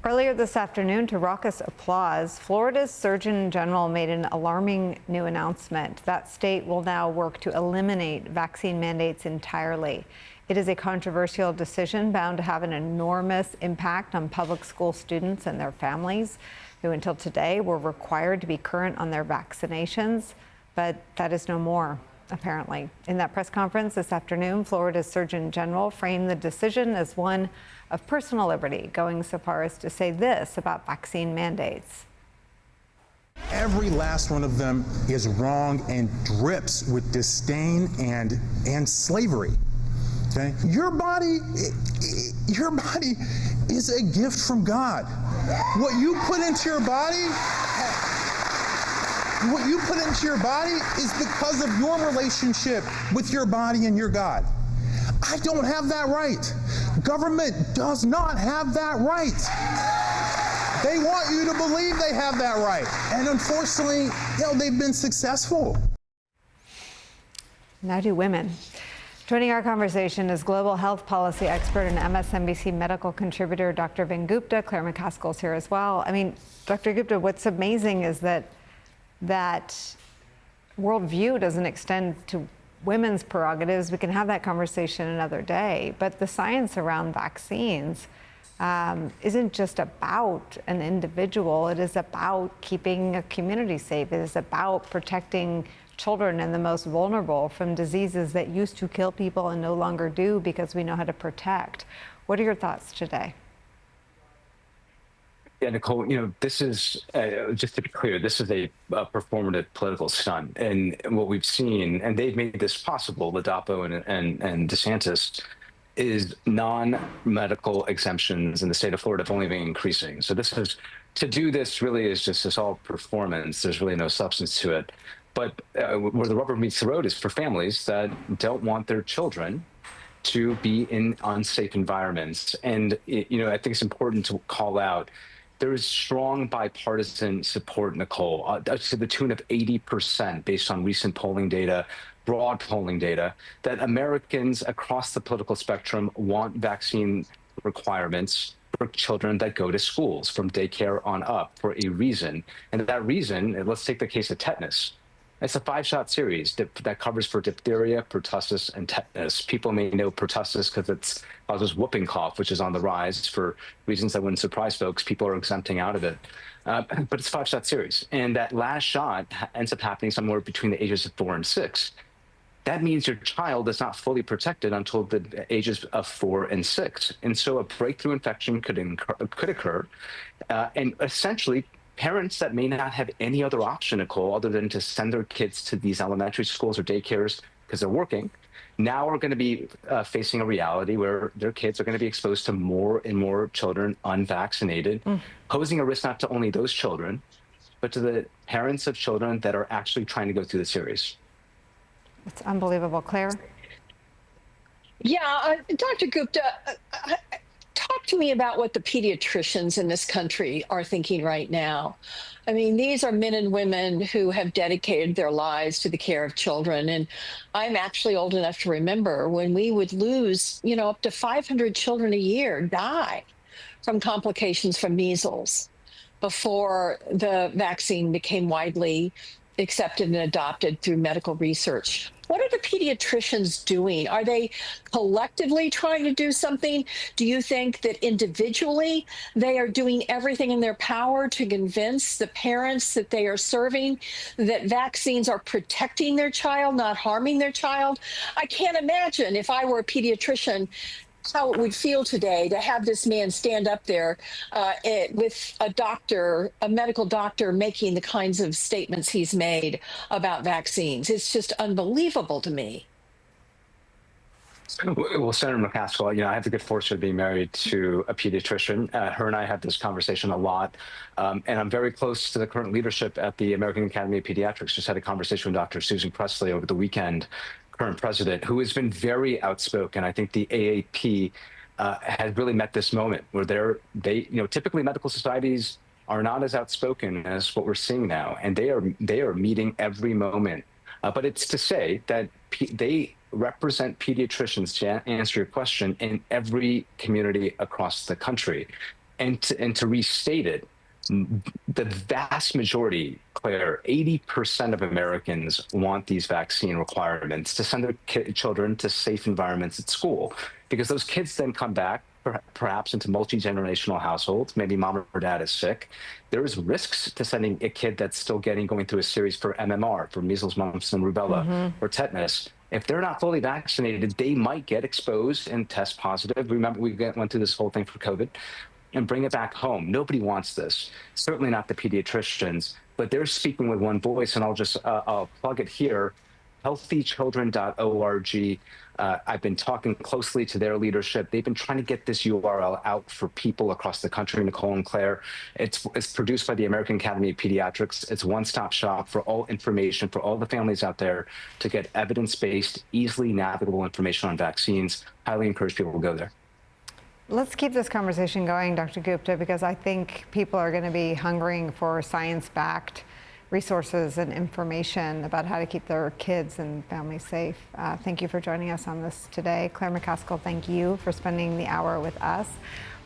Earlier this afternoon, to raucous applause, Florida's Surgeon General made an alarming new announcement. That state will now work to eliminate vaccine mandates entirely. It is a controversial decision bound to have an enormous impact on public school students and their families, who until today were required to be current on their vaccinations. But that is no more, apparently. In that press conference this afternoon, Florida's Surgeon General framed the decision as one of personal liberty, going so far as to say this about vaccine mandates. Every last one of them is wrong and drips with disdain and slavery. Okay? Your body is a gift from God. What you put into your body is because of your relationship with your body and your God. I don't have that right. Government does not have that right. They want you to believe they have that right. And unfortunately, they've been successful. Now do women. Joining our conversation is global health policy expert and MSNBC medical contributor, Dr. Vin Gupta. Claire McCaskill is here as well. I mean, Dr. Gupta, what's amazing is that worldview doesn't extend to women's prerogatives. We can have that conversation another day. But the science around vaccines isn't just about an individual. It is about keeping a community safe. It is about protecting children and the most vulnerable from diseases that used to kill people and no longer do because we know how to protect. What are your thoughts today? Yeah, Nicolle, this is, just to be clear, this is a performative political stunt. And what we've seen, and they've made this possible, Ladapo and DeSantis, is non-medical exemptions in the state of Florida have only been increasing. So to do this really is just this all performance. There's really no substance to it. But where the rubber meets the road is for families that don't want their children to be in unsafe environments. And, I think it's important to call out there is strong bipartisan support, Nicolle, to the tune of 80% based on recent polling data, broad polling data, that Americans across the political spectrum want vaccine requirements for children that go to schools from daycare on up for a reason. And that reason, let's take the case of tetanus. It's a 5-shot series that covers for diphtheria, pertussis, and tetanus. People may know pertussis because it causes whooping cough, which is on the rise for reasons that wouldn't surprise folks. People are exempting out of it. But it's a 5-shot series. And that last shot ends up happening somewhere between the ages of 4 and 6. That means your child is not fully protected until the ages of 4 and 6. And so a breakthrough infection could occur. And essentially, parents that may not have any other option, Nicolle, other than to send their kids to these elementary schools or daycares because they're working, now are going to be facing a reality where their kids are going to be exposed to more and more children unvaccinated, posing a risk not to only those children, but to the parents of children that are actually trying to go through the series. It's unbelievable. Claire? Yeah, Dr. Gupta, talk to me about what the pediatricians in this country are thinking right now. I mean, these are men and women who have dedicated their lives to the care of children. And I'm actually old enough to remember when we would lose, up to 500 children a year die from complications from measles before the vaccine became widely accepted and adopted through medical research. What are the pediatricians doing? Are they collectively trying to do something? Do you think that individually they are doing everything in their power to convince the parents that they are serving that vaccines are protecting their child, not harming their child? I can't imagine if I were a pediatrician how it would feel today to have this man stand up there with a medical doctor making the kinds of statements he's made about vaccines. It's just unbelievable to me. Well, Senator McCaskill, I have the good fortune of being married to a pediatrician. Her and I have this conversation a lot. And I'm very close to the current leadership at the American Academy of Pediatrics. Just had a conversation with Dr. Susan Presley over the weekend, current president, who has been very outspoken. I think the AAP has really met this moment where typically medical societies are not as outspoken as what we're seeing now, and they are meeting every moment. But it's to say that they represent pediatricians, to answer your question, in every community across the country. And to restate it, the vast majority, Claire, 80% of Americans want these vaccine requirements to send their children to safe environments at school, because those kids then come back perhaps into multi-generational households. Maybe mom or dad is sick. There's risks to sending a kid that's still going through a series for MMR, for measles, mumps, and rubella, or tetanus. If they're not fully vaccinated, they might get exposed and test positive. Remember, we went through this whole thing for COVID, and bring it back home. Nobody wants this, certainly not the pediatricians, but they're speaking with one voice, and I'll plug it here, healthychildren.org. I've been talking closely to their leadership. They've been trying to get this URL out for people across the country, Nicolle and Claire. It's produced by the American Academy of Pediatrics. It's a one-stop shop for all information for all the families out there to get evidence-based, easily navigable information on vaccines. Highly encourage people to go there. Let's keep this conversation going, Dr. Gupta, because I think people are going to be hungering for science-backed resources and information about how to keep their kids and families safe. Thank you for joining us on this today. Claire McCaskill, thank you for spending the hour with us.